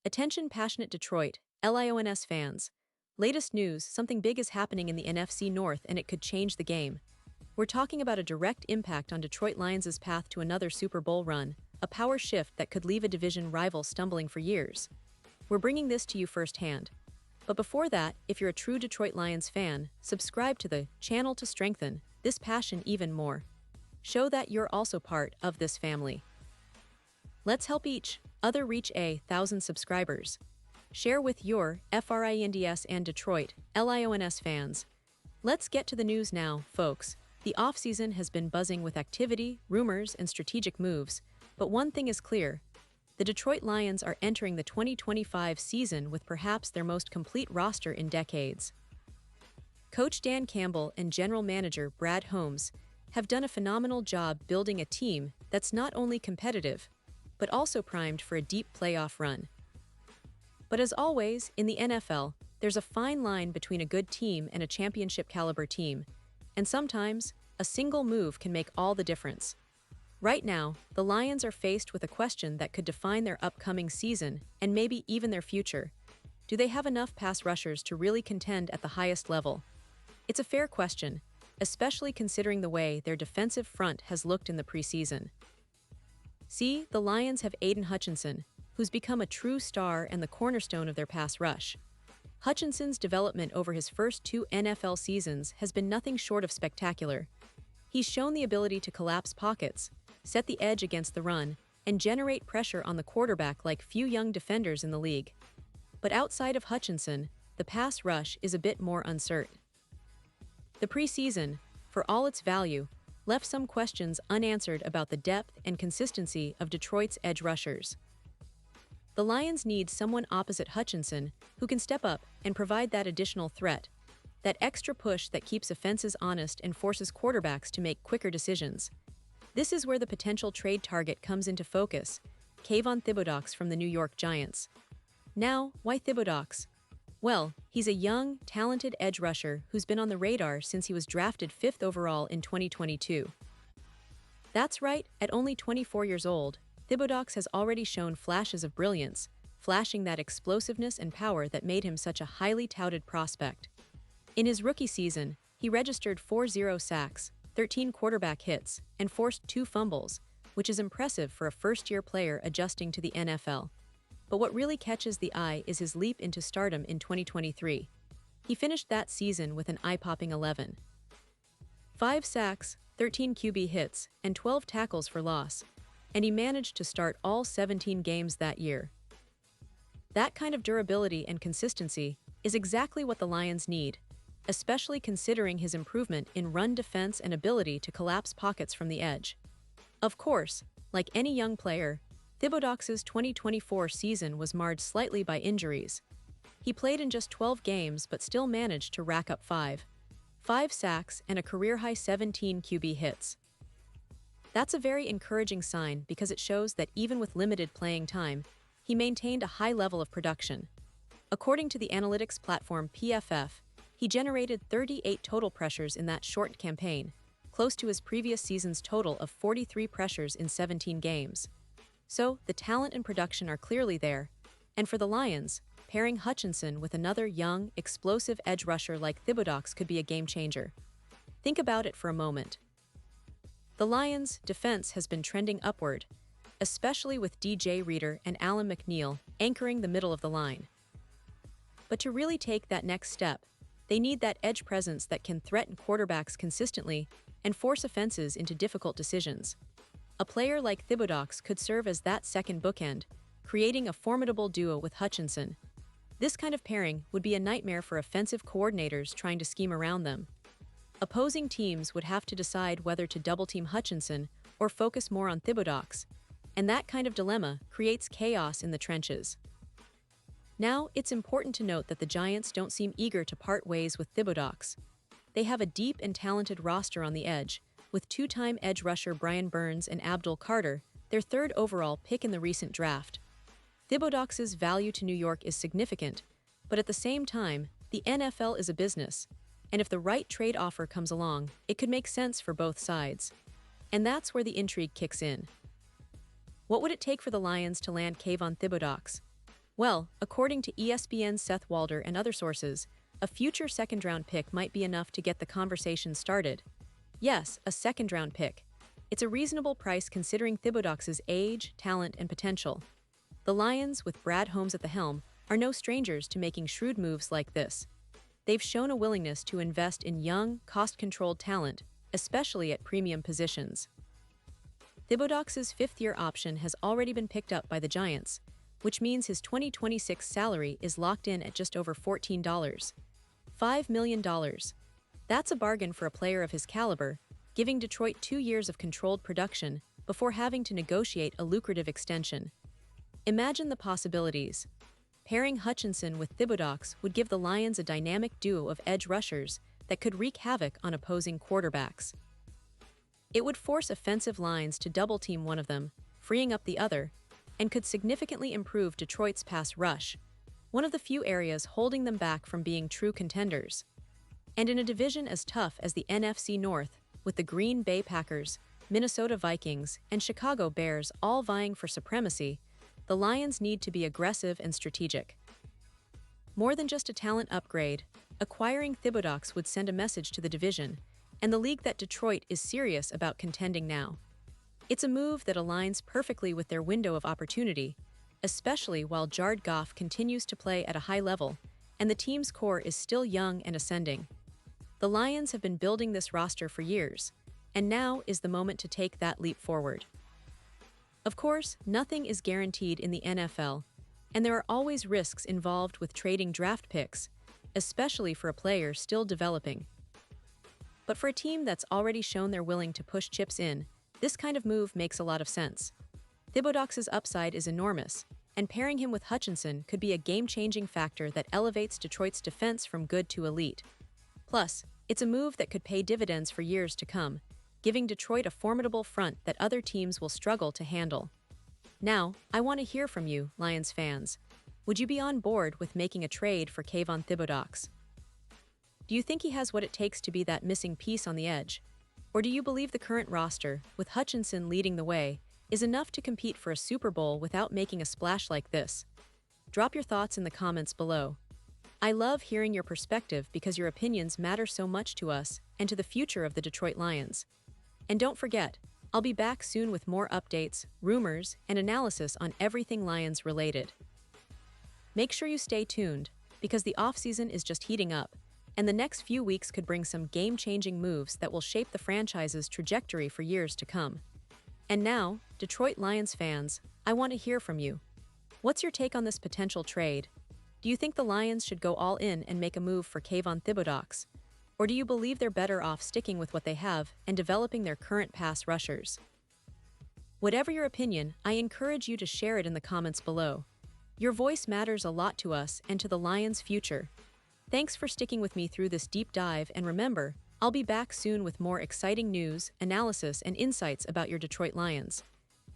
Attention passionate Detroit, Lions fans. Latest news, something big is happening in the NFC North and it could change the game. We're talking about a direct impact on Detroit Lions' path to another Super Bowl run, a power shift that could leave a division rival stumbling for years. We're bringing this to you firsthand. But before that, if you're a true Detroit Lions fan, subscribe to the channel to strengthen this passion even more. Show that you're also part of this family. Let's help each other reach 1,000 subscribers. Share with your friends and Detroit Lions fans. Let's get to the news now, folks. The offseason has been buzzing with activity, rumors, and strategic moves, but one thing is clear. The Detroit Lions are entering the 2025 season with perhaps their most complete roster in decades. Coach Dan Campbell and General Manager Brad Holmes have done a phenomenal job building a team that's not only competitive, but also primed for a deep playoff run. But as always, in the NFL, there's a fine line between a good team and a championship-caliber team, and sometimes, a single move can make all the difference. Right now, the Lions are faced with a question that could define their upcoming season and maybe even their future. Do they have enough pass rushers to really contend at the highest level? It's a fair question, especially considering the way their defensive front has looked in the preseason. See, the Lions have Aiden Hutchinson, who's become a true star and the cornerstone of their pass rush. Hutchinson's development over his first 2 NFL seasons has been nothing short of spectacular. He's shown the ability to collapse pockets, set the edge against the run, and generate pressure on the quarterback like few young defenders in the league. But outside of Hutchinson, the pass rush is a bit more uncertain. The preseason, for all its value, left some questions unanswered about the depth and consistency of Detroit's edge rushers. The Lions need someone opposite Hutchinson who can step up and provide that additional threat, that extra push that keeps offenses honest and forces quarterbacks to make quicker decisions. This is where the potential trade target comes into focus, Kayvon Thibodeuax from the New York Giants. Now, why Thibodeuax? Well, he's a young, talented edge rusher who's been on the radar since he was drafted 5th overall in 2022. That's right, at only 24 years old, Thibodeuax has already shown flashes of brilliance, flashing that explosiveness and power that made him such a highly touted prospect. In his rookie season, he registered 4 sacks, 13 quarterback hits, and forced 2 fumbles, which is impressive for a first-year player adjusting to the NFL. But what really catches the eye is his leap into stardom in 2023. He finished that season with an eye-popping 5 sacks, 13 QB hits, and 12 tackles for loss, and he managed to start all 17 games that year. That kind of durability and consistency is exactly what the Lions need, especially considering his improvement in run defense and ability to collapse pockets from the edge. Of course, like any young player, Thibodeuax's 2024 season was marred slightly by injuries. He played in just 12 games but still managed to rack up 5 sacks and a career-high 17 QB hits. That's a very encouraging sign because it shows that even with limited playing time, he maintained a high level of production. According to the analytics platform PFF, he generated 38 total pressures in that short campaign, close to his previous season's total of 43 pressures in 17 games. So, the talent and production are clearly there, and for the Lions, pairing Hutchinson with another young, explosive edge rusher like Thibodeuax could be a game-changer. Think about it for a moment. The Lions' defense has been trending upward, especially with DJ Reader and Alan McNeil anchoring the middle of the line. But to really take that next step, they need that edge presence that can threaten quarterbacks consistently and force offenses into difficult decisions. A player like Thibodeuax could serve as that second bookend, creating a formidable duo with Hutchinson. This kind of pairing would be a nightmare for offensive coordinators trying to scheme around them. Opposing teams would have to decide whether to double-team Hutchinson or focus more on Thibodeuax, and that kind of dilemma creates chaos in the trenches. Now, it's important to note that the Giants don't seem eager to part ways with Thibodeuax. They have a deep and talented roster on the edge, with 2-time edge rusher Brian Burns and Abdul Carter, their 3rd overall pick in the recent draft. Thibodeuax's value to New York is significant, but at the same time, the NFL is a business, and if the right trade offer comes along, it could make sense for both sides. And that's where the intrigue kicks in. What would it take for the Lions to land Kayvon Thibodeuax? Well, according to ESPN's Seth Walder and other sources, a future second-round pick might be enough to get the conversation started. Yes, a second-round pick. It's a reasonable price considering Thibodaux's age, talent, and potential. The Lions, with Brad Holmes at the helm, are no strangers to making shrewd moves like this. They've shown a willingness to invest in young, cost-controlled talent, especially at premium positions. Thibodaux's fifth-year option has already been picked up by the Giants, which means his 2026 salary is locked in at just over $14.5 million. That's a bargain for a player of his caliber, giving Detroit 2 years of controlled production before having to negotiate a lucrative extension. Imagine the possibilities. Pairing Hutchinson with Thibodaux would give the Lions a dynamic duo of edge rushers that could wreak havoc on opposing quarterbacks. It would force offensive lines to double-team one of them, freeing up the other, and could significantly improve Detroit's pass rush, one of the few areas holding them back from being true contenders. And in a division as tough as the NFC North, with the Green Bay Packers, Minnesota Vikings, and Chicago Bears all vying for supremacy, the Lions need to be aggressive and strategic. More than just a talent upgrade, acquiring Thibodaux would send a message to the division and the league that Detroit is serious about contending now. It's a move that aligns perfectly with their window of opportunity, especially while Jared Goff continues to play at a high level and the team's core is still young and ascending. The Lions have been building this roster for years, and now is the moment to take that leap forward. Of course, nothing is guaranteed in the NFL, and there are always risks involved with trading draft picks, especially for a player still developing. But for a team that's already shown they're willing to push chips in, this kind of move makes a lot of sense. Thibodaux's upside is enormous, and pairing him with Hutchinson could be a game-changing factor that elevates Detroit's defense from good to elite. Plus, it's a move that could pay dividends for years to come, giving Detroit a formidable front that other teams will struggle to handle. Now, I want to hear from you, Lions fans. Would you be on board with making a trade for Kayvon Thibodeuax? Do you think he has what it takes to be that missing piece on the edge? Or do you believe the current roster, with Hutchinson leading the way, is enough to compete for a Super Bowl without making a splash like this? Drop your thoughts in the comments below. I love hearing your perspective because your opinions matter so much to us and to the future of the Detroit Lions. And don't forget, I'll be back soon with more updates, rumors, and analysis on everything Lions related. Make sure you stay tuned, because the offseason is just heating up, and the next few weeks could bring some game-changing moves that will shape the franchise's trajectory for years to come. And now, Detroit Lions fans, I want to hear from you. What's your take on this potential trade? Do you think the Lions should go all in and make a move for Kayvon Thibodeuax? Or do you believe they're better off sticking with what they have and developing their current pass rushers? Whatever your opinion, I encourage you to share it in the comments below. Your voice matters a lot to us and to the Lions' future. Thanks for sticking with me through this deep dive, and remember, I'll be back soon with more exciting news, analysis, and insights about your Detroit Lions.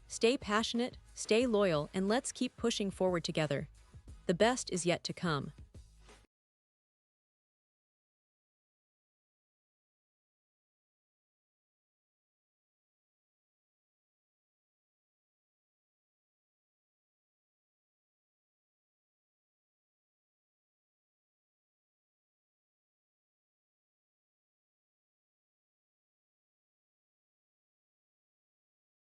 Stay passionate, stay loyal, and let's keep pushing forward together. The best is yet to come.